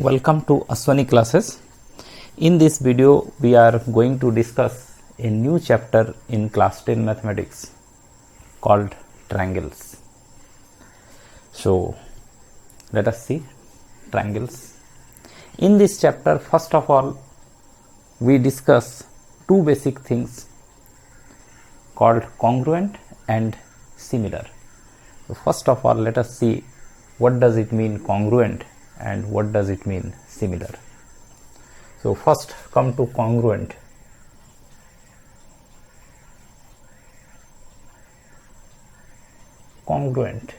Welcome to Aswani classes. In this video we are going to discuss a new chapter in class 10 mathematics called triangles. So let us see triangles. In this chapter, first of all, we discuss two basic things called congruent and similar. So first of all, let us see what does it mean congruent and what does it mean similar. So first come to congruent. Congruent.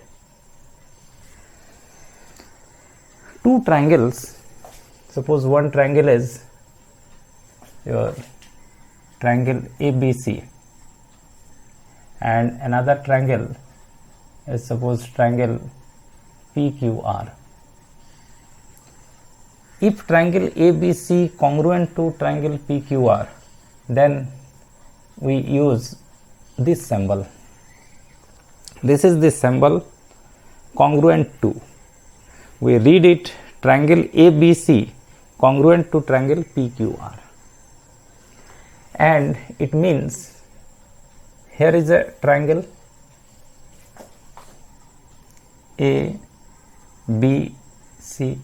Two triangles, suppose one triangle is your triangle ABC and another triangle is suppose triangle PQR. If triangle ABC congruent to triangle PQR, then we use this symbol. This is the symbol congruent to. We read it triangle ABC congruent to triangle PQR. And it means here is a triangle ABC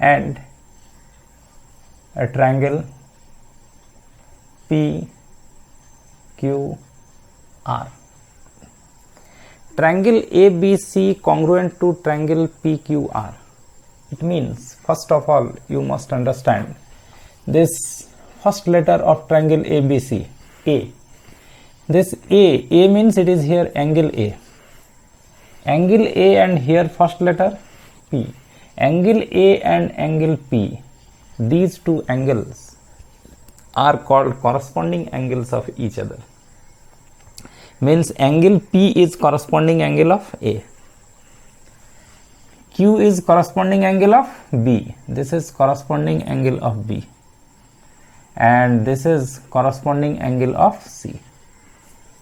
and a triangle PQR. Triangle ABC congruent to triangle PQR. It means, first of all, you must understand this first letter of triangle ABC, A. This A means it is here angle A. Angle A and here first letter P. Angle A and angle P. These two angles are called corresponding angles of each other. Means angle P is corresponding angle of A. Q is corresponding angle of B. This is corresponding angle of B. And this is corresponding angle of C.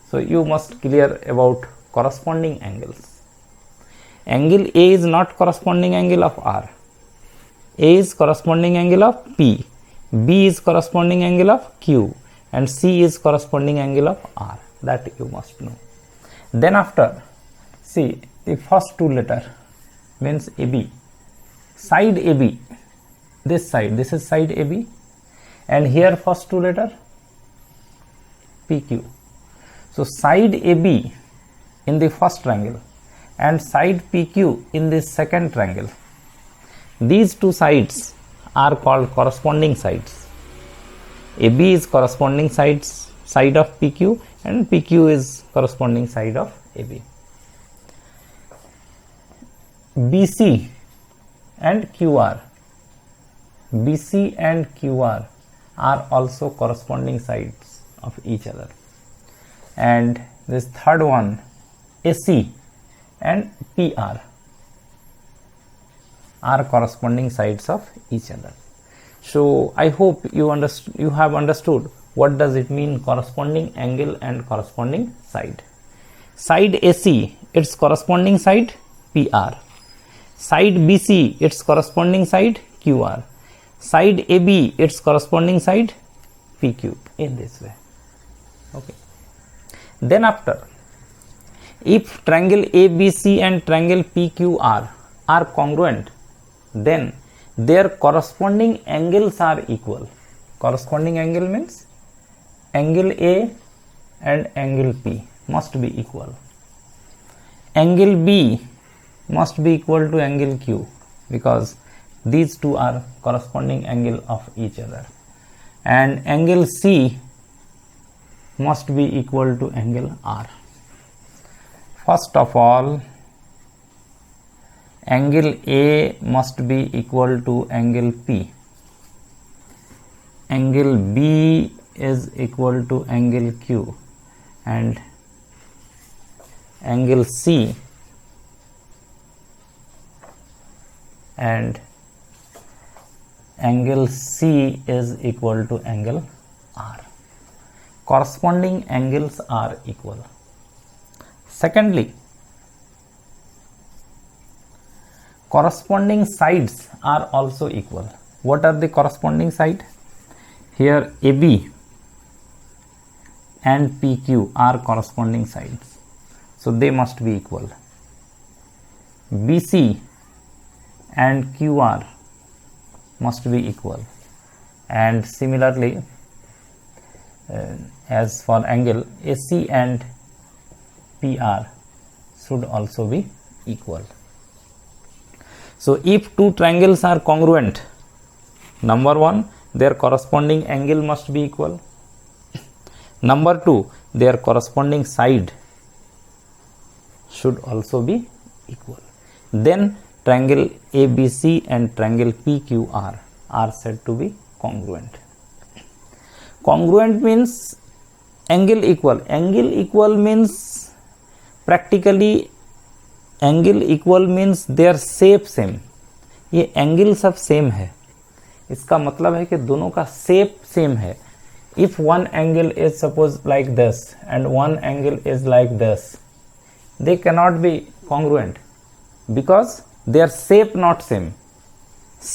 So you must clear about corresponding angles. Angle A is not corresponding angle of R. A is corresponding angle of P, B is corresponding angle of Q, and C is corresponding angle of R. That you must know. Then after, see the first two letter means AB. Side AB, this is side AB, and here first two letter PQ. So side AB in the first triangle and side PQ in the second triangle. These two sides are called corresponding sides. AB is corresponding side of PQ and PQ is corresponding side of AB. BC and QR. BC and QR are also corresponding sides of each other. And this third one, AC and PR are corresponding sides of each other. So I hope you have understood what does it mean corresponding angle and corresponding side. Side AC, its corresponding side PR. Side BC, its corresponding side QR. Side AB, its corresponding side PQ, in this way. Okay. Then after, if triangle ABC and triangle PQR are congruent, then their corresponding angles are equal. Corresponding angle means angle A and angle P must be equal. Angle B must be equal to angle Q because these two are corresponding angle of each other. And angle C must be equal to angle R. First of all, angle A must be equal to angle P. Angle B is equal to angle Q and angle C and angle C is equal to angle R. Corresponding angles are equal. Secondly, corresponding sides are also equal. What are the corresponding side? Here AB and PQ are corresponding sides, so they must be equal. BC and QR must be equal, and similarly as for angle, AC and PR should also be equal. So if two triangles are congruent, number one, their corresponding angle must be equal. Number two, their corresponding side should also be equal. Then triangle ABC and triangle PQR are said to be congruent. Congruent means angle equal. Angle equal means practically angle equal means their shape same. ये angle सब same है, इसका मतलब है कि दोनों का shape same है. If one angle is suppose like this and one angle is like this, they can not be congruent because they are shape not same.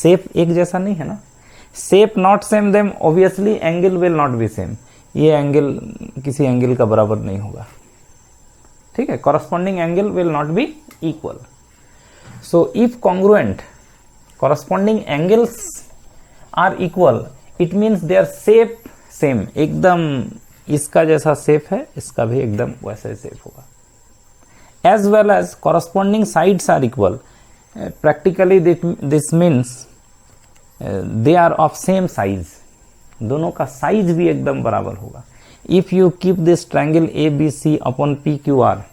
Shape एक जैसा नहीं है ना. Shape not same, then obviously angle will not be same. ये angle किसी angle का बराबर नहीं होगा. ठीक है, corresponding angle will not be equal. So if congruent, corresponding angles are equal, it means their shape same. एकदम इसका जैसा शेप है, इसका भी एकदम वैसा ही शेप होगा. As well as corresponding sides are equal. Practically this means they are of same size. दोनों का साइज भी एकदम बराबर होगा. If you keep this triangle ABC upon PQR,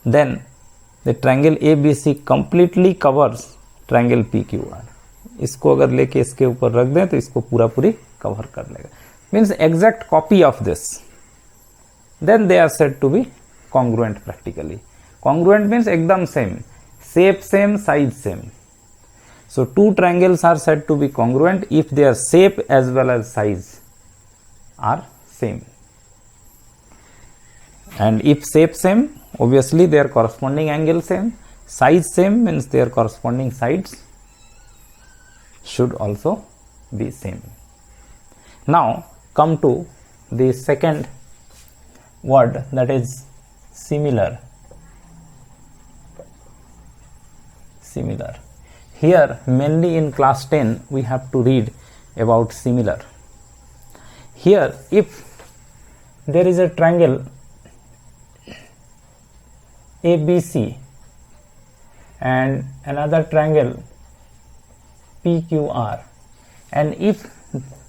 then the triangle ABC completely covers triangle PQR. इसको अगर लेके इसके ऊपर रख दें तो इसको पूरा पूरी कवर कर लेगा. Means exact copy of this. Then they are said to be congruent practically. Congruent means एकदम same, shape same, size same. So two triangles are said to be congruent if their shape as well as size are same. And if shape same, obviously their corresponding angle same. Size same means their corresponding sides should also be same. Now come to the second word, that is similar. Similar. Here mainly in class 10 we have to read about similar. Here if there is a triangle ABC and another triangle PQR, and if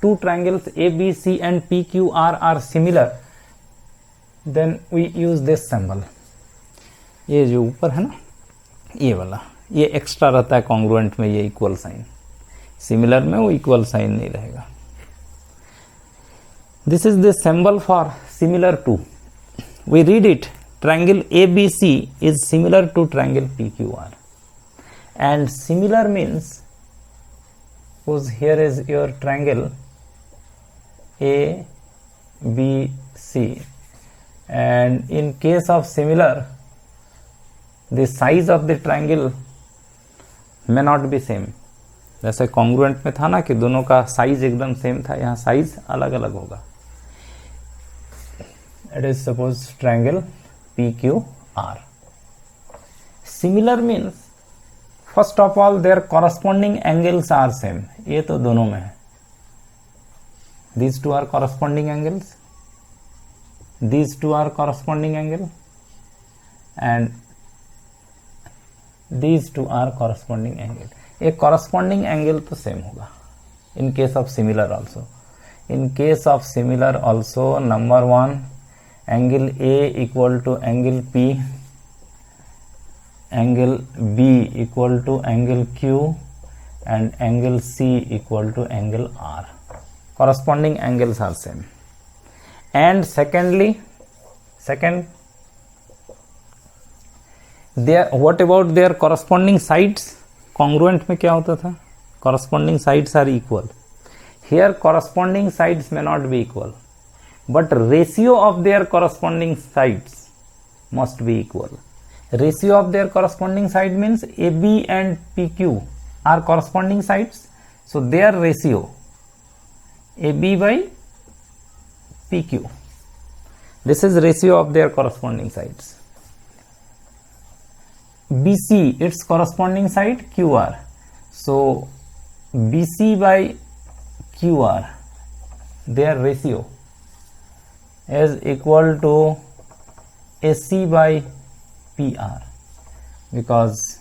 two triangles ABC and PQR are similar, then we use this symbol. ये जो ऊपर है ना, ये वाला, ये extra रहता है कॉन्ग्रुएंट में, ये इक्वल साइन. सिमिलर में वो इक्वल साइन नहीं रहेगा. This is the symbol for similar to. We read it. Triangle ABC is similar to triangle PQR. And similar means, suppose here is your triangle ABC, and in case of similar, the size of the triangle may not be same. जैसे congruent में था ना कि दोनों का size एकदम same था, यहाँ साइज अलग अलग होगा. It is suppose triangle PQR. Similar means first of all their corresponding angles are same. ये तो दोनों में है. These two are corresponding angles. These two are corresponding angle, and these two are corresponding angle. ये corresponding angle तो same होगा. In case of similar also. In case of similar also, number one, angle A equal to angle P, angle B equal to angle Q, and angle C equal to angle R. Corresponding angles are same. And second, what about their corresponding sides? Congruent में क्या होता था? Corresponding sides are equal. Here corresponding sides may not be equal, but ratio of their corresponding sides must be equal. Ratio of their corresponding side means AB and PQ are corresponding sides, so their ratio AB by PQ, this is ratio of their corresponding sides. BC, its corresponding side QR, so BC by QR, their ratio is equal to AC by PR, because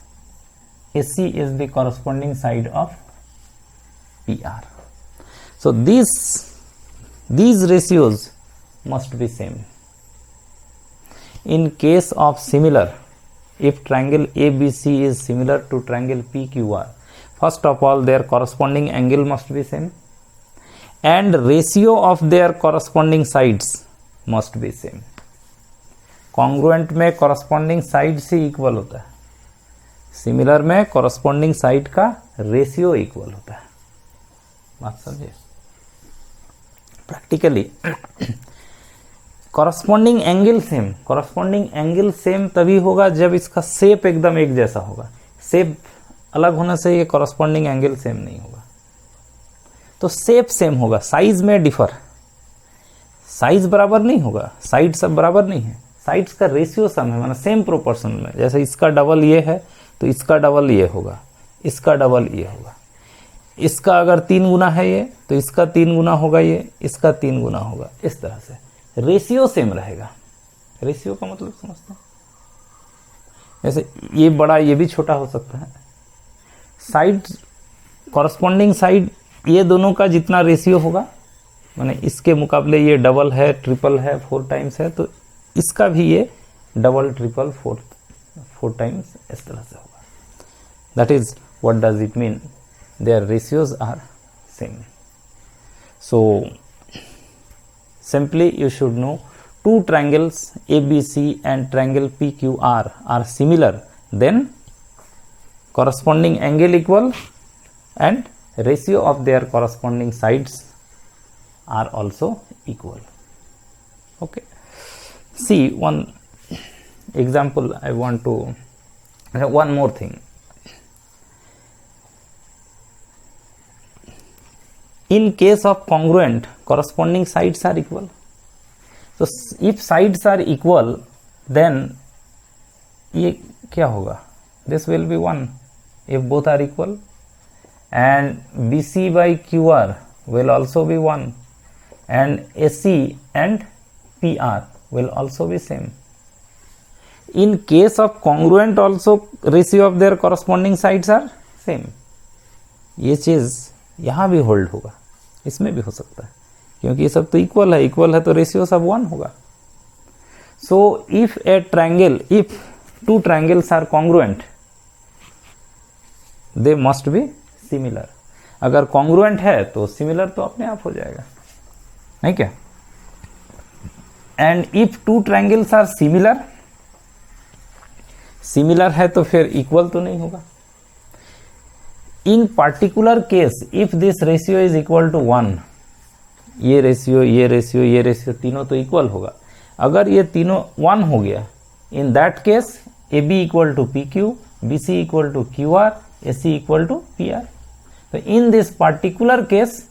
AC is the corresponding side of PR. So these ratios must be same. In case of similar, if triangle ABC is similar to triangle PQR, first of all their corresponding angle must be same and ratio of their corresponding sides must be same. Congruent में corresponding side से equal होता है, similar में corresponding side का ratio equal होता है. बात समझे? Practically corresponding angle same, corresponding angle same तभी होगा जब इसका शेप एकदम एक जैसा होगा. शेप अलग होने से ये कॉरस्पॉन्डिंग एंगल सेम नहीं होगा. तो शेप सेम होगा, साइज में डिफर, साइज बराबर नहीं होगा, साइड सब बराबर नहीं है, साइड्स का रेशियो सम है, माना सेम प्रोपोर्शन में. जैसे इसका डबल ये है तो इसका डबल ये होगा, इसका डबल ये होगा, इसका अगर 3 गुना है ये तो इसका 3 गुना होगा ये, इसका 3 गुना होगा. इस तरह से रेशियो सेम रहेगा. रेशियो का मतलब समझते हैं? जैसे ये बड़ा ये भी छोटा हो सकता है. साइड कॉरस्पॉन्डिंग साइड ये दोनों का जितना रेशियो होगा, माने इसके मुकाबले ये डबल है, ट्रिपल है, 4 टाइम्स है, तो इसका भी ये डबल, ट्रिपल, 4 टाइम्स इस तरह से होगा. That is what does it mean, their ratios are same. So simply you should know two triangles ABC and triangle PQR are similar, then corresponding angle equal and ratio of their corresponding sides are also equal. Okay, see one example. I want to one more thing. In case of congruent, corresponding sides are equal. So if sides are equal, then ये क्या होगा? This will be 1 if both are equal, and BC by QR will also be 1, and AC and PR will also be same. In case of congruent also, ratio of their corresponding sides are same. ये चीज यहाँ भी hold होगा, इसमें भी हो सकता है, क्योंकि ये सब तो इक्वल है. इक्वल है तो रेशियो सब 1 होगा. So if a triangle, if 2 triangles are congruent, they must be similar. अगर कॉन्ग्रुएंट है तो सिमिलर तो अपने आप हो जाएगा, नहीं क्या? And if 2 triangles are similar, similar है तो फिर इक्वल तो नहीं होगा. In particular case, if this ratio is equal to 1, ये रेशियो तीनों तो इक्वल होगा. अगर ये तीनों 1 हो गया, in that case AB equal to PQ, BC equal to QR, AC equal to PR. So in this particular case,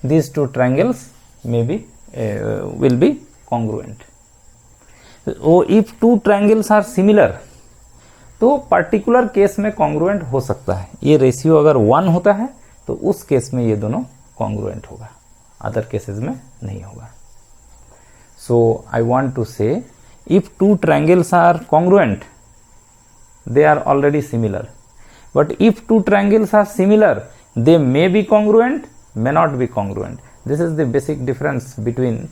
these 2 triangles will be congruent. So if 2 triangles are similar, तो particular case में congruent हो सकता है. ये ratio अगर 1 होता है तो उस केस में ये दोनों कॉन्ग्रुएंट होगा, अदर केसेस में नहीं होगा. So I want to say if 2 triangles are congruent, they are already similar. But if 2 triangles are similar, they may be congruent, may not be congruent. This is the basic difference between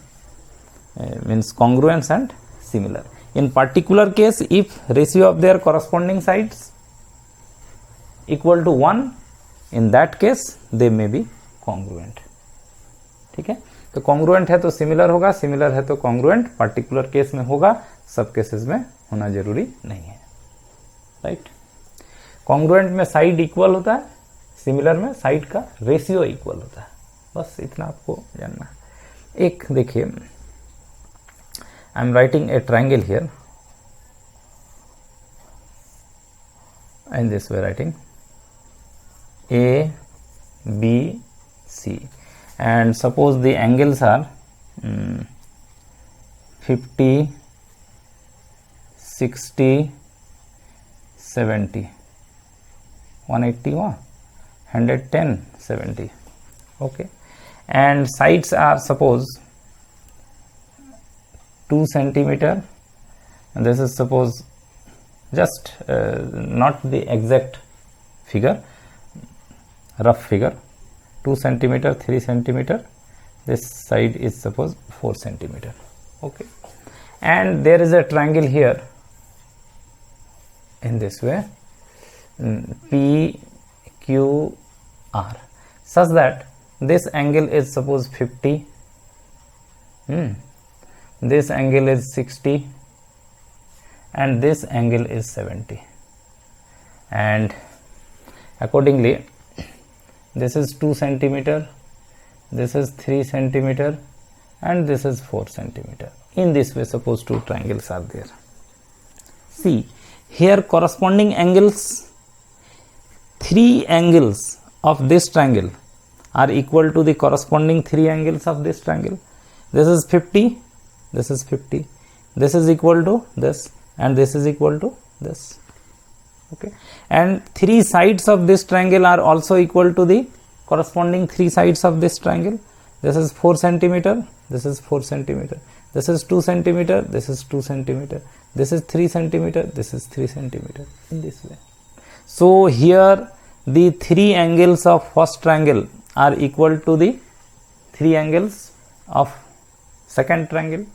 means congruence and similar. In particular case, if ratio of their corresponding sides equal to 1, in that case they may be congruent. ठीक है, तो congruent है तो similar होगा, similar है तो congruent, particular case में होगा, सब cases में होना जरूरी नहीं है. right? congruent में side equal होता है, similar में side का ratio equal होता है. बस इतना आपको जानना. एक देखिए, I am writing a triangle here. in this way writing A, B, C, and suppose the angles are 50, 60, 70, 180, 110, 70. Okay, and sides are suppose 2 centimeter, and this is suppose just not the exact figure, rough figure, 2 centimeter, 3 centimeter, this side is suppose 4 centimeter. Okay, and there is a triangle here in this way, PQR, such that this angle is suppose 50, this angle is 60, and this angle is 70, and accordingly this is 2 centimeter, this is 3 centimeter, and this is 4 centimeter. In this way suppose two triangles are there. See here corresponding angles, 3 angles of this triangle are equal to the corresponding 3 angles of this triangle. This is 50, this is 50, this is equal to this, and this is equal to this. Okay, and 3 sides of this triangle are also equal to the corresponding 3 sides of this triangle. This is 4 centimeter, this is 4 centimeter, this is 2 centimeter, this is 2 centimeter, this is 3 centimeter, this is 3 centimeter, in this way. So here the 3 angles of first triangle are equal to the 3 angles of second triangle,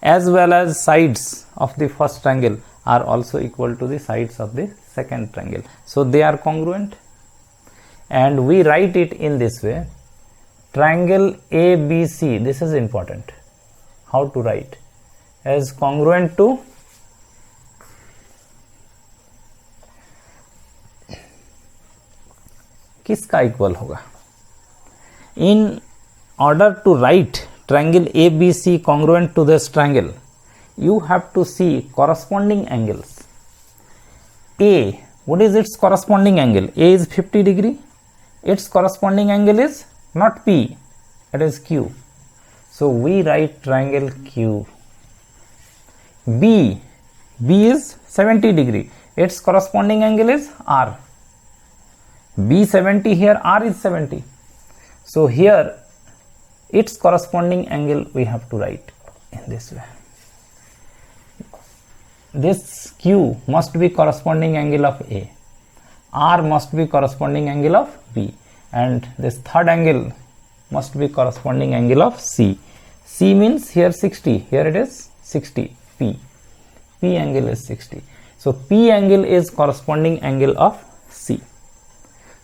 as well as sides of the first triangle are also equal to the sides of the second triangle. So they are congruent, and we write it in this way, triangle ABC, this is important, how to write, as congruent to किसका equal होगा. In order to write triangle ABC congruent to this triangle, you have to see corresponding angles. A, what is its corresponding angle? A is 50 degree. Its corresponding angle is not P, it is Q. So we write triangle Q. B, B is 70 degree. Its corresponding angle is R. B 70 here, R is 70. So here its corresponding angle we have to write in this way. This Q must be corresponding angle of A, R must be corresponding angle of B, and this third angle must be corresponding angle of C. C means here 60, here it is 60, P. P angle is 60. So P angle is corresponding angle of C.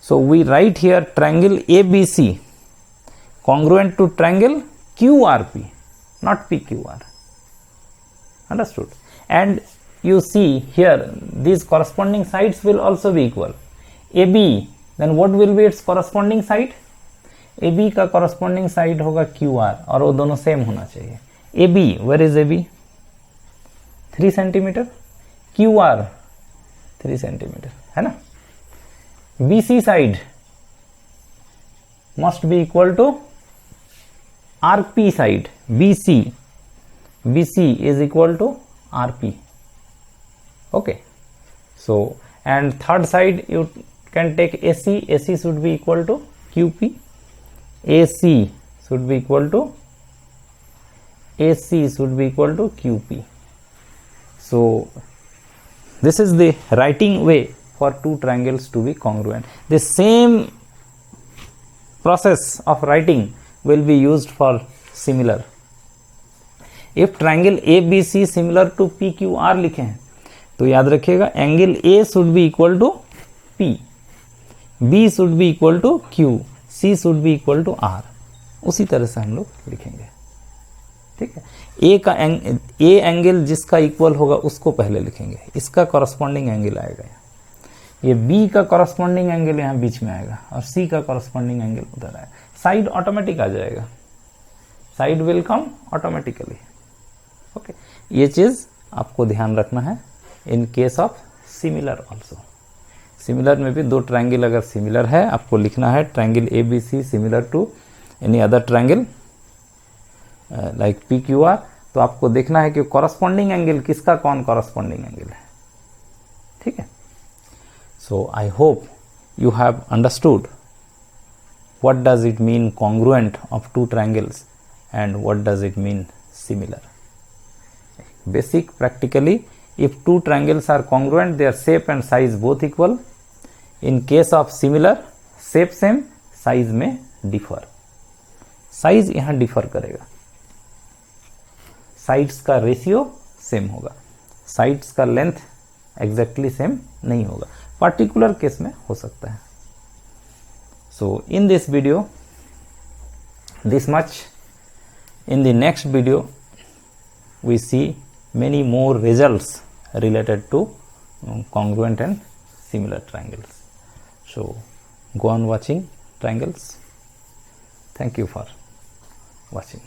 So we write here triangle ABC congruent to triangle QRP, not PQR. Understood? And you see here these corresponding sides will also be equal. AB, then what will be its corresponding side? AB का corresponding side होगा QR, और वो दोनों same होना चाहिए. AB, where is AB? 3 centimeter. QR 3 centimeter, है ना? BC side must be equal to RP side. BC is equal to RP. Okay, so and third side you can take AC. AC should be equal to QP. AC should be equal to QP. So this is the writing way for two triangles to be congruent. The same process of writing will be used for similar. If triangle ABC similar to PQR लिखे हैं तो याद रखिएगा angle A should be equal to P, B should be equal to Q, C should be equal to R. उसी तरह से हम लोग लिखेंगे. ठीक है, A एंगल जिसका इक्वल होगा उसको पहले लिखेंगे, इसका कॉरस्पॉन्डिंग एंगल आएगा. ये B का कॉरस्पॉन्डिंग एंगल यहाँ बीच में आएगा और C का कॉरस्पॉन्डिंग एंगल उधर आएगा. साइड ऑटोमेटिक आ जाएगा, side will come automatically. Okay, ये चीज आपको ध्यान रखना है in case of similar also. Similar में भी दो ट्रायंगल अगर सिमिलर है, आपको लिखना है triangle ABC similar to any other triangle like PQR, तो आपको देखना है कि कॉरस्पॉन्डिंग एंगल किसका कौन कॉरस्पॉन्डिंग एंगल है, ठीक है। So I hope you have understood what does it mean congruent of two triangles and what does it mean similar. Basic practically, if two triangles are congruent, their shape and size both equal. In case of similar, shape same, size में differ. size यहाँ differ करेगा, sides का ratio same होगा, sides का length exactly same नहीं होगा, particular case में हो सकता है। So in this video this much, in the next video we see many more results related to congruent and similar triangles. So go on watching triangles. Thank you for watching.